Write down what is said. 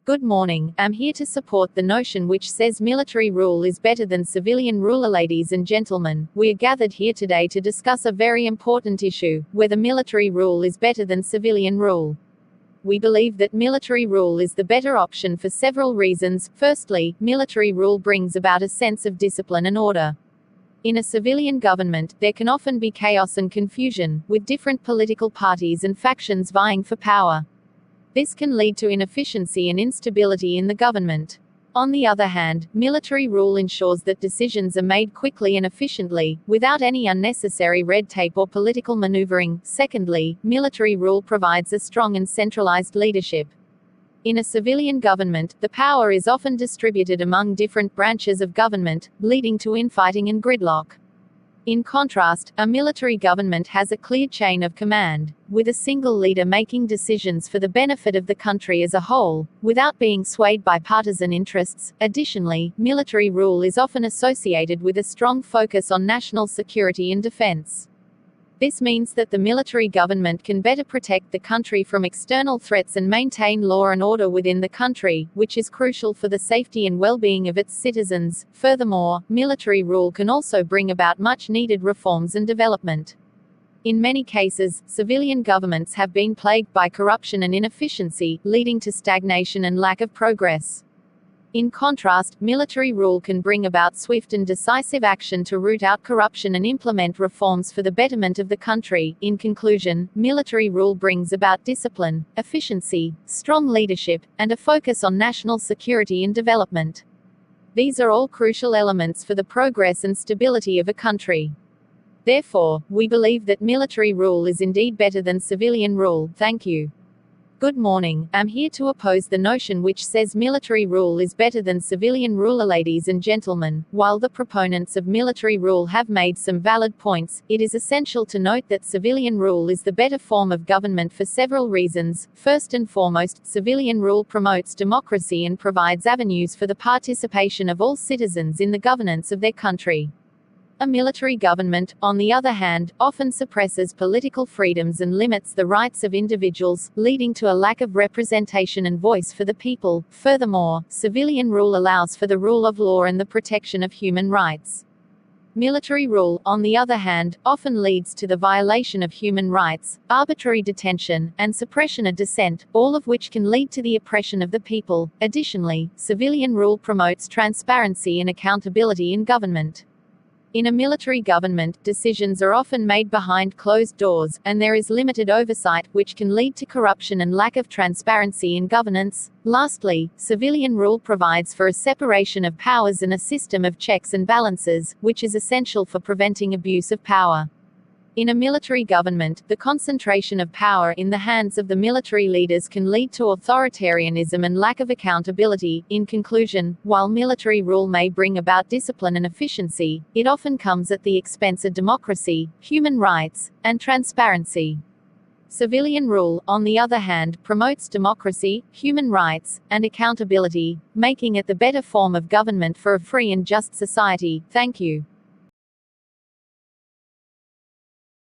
Good morning. I'm here to support the notion which says military rule is better than civilian rule. Ladies and gentlemen, we are gathered here today to discuss a very important issue, whether military rule is better than civilian rule. We believe that military rule is the better option for several reasons. Firstly, military rule brings about a sense of discipline and order. In a civilian government, there can often be chaos and confusion, with different political parties and factions vying for power. This can lead to inefficiency and instability in the government. On the other hand, military rule ensures that decisions are made quickly and efficiently, without any unnecessary red tape or political maneuvering. Secondly, military rule provides a strong and centralized leadership. In a civilian government, the power is often distributed among different branches of government, leading to infighting and gridlock. In contrast, a military government has a clear chain of command, with a single leader making decisions for the benefit of the country as a whole, without being swayed by partisan interests. Additionally, military rule is often associated with a strong focus on national security and defense. This means that the military government can better protect the country from external threats and maintain law and order within the country, which is crucial for the safety and well-being of its citizens. Furthermore, military rule can also bring about much-needed reforms and development. In many cases, civilian governments have been plagued by corruption and inefficiency, leading to stagnation and lack of progress. In contrast, military rule can bring about swift and decisive action to root out corruption and implement reforms for the betterment of the country. In conclusion, military rule brings about discipline, efficiency, strong leadership, and a focus on national security and development. These are all crucial elements for the progress and stability of a country. Therefore, we believe that military rule is indeed better than civilian rule. Thank you. Good morning. I'm here to oppose the notion which says military rule is better than civilian rule. Ladies and gentlemen, while the proponents of military rule have made some valid points, it is essential to note that civilian rule is the better form of government for several reasons. First and foremost, civilian rule promotes democracy and provides avenues for the participation of all citizens in the governance of their country. A military government, on the other hand, often suppresses political freedoms and limits the rights of individuals, leading to a lack of representation and voice for the people. Furthermore, civilian rule allows for the rule of law and the protection of human rights. Military rule, on the other hand, often leads to the violation of human rights, arbitrary detention, and suppression of dissent, all of which can lead to the oppression of the people. Additionally, civilian rule promotes transparency and accountability in government. In a military government, decisions are often made behind closed doors, and there is limited oversight, which can lead to corruption and lack of transparency in governance. Lastly, civilian rule provides for a separation of powers and a system of checks and balances, which is essential for preventing abuse of power. In a military government, the concentration of power in the hands of the military leaders can lead to authoritarianism and lack of accountability. In conclusion, while military rule may bring about discipline and efficiency, it often comes at the expense of democracy, human rights, and transparency. Civilian rule, on the other hand, promotes democracy, human rights, and accountability, making it the better form of government for a free and just society. Thank you.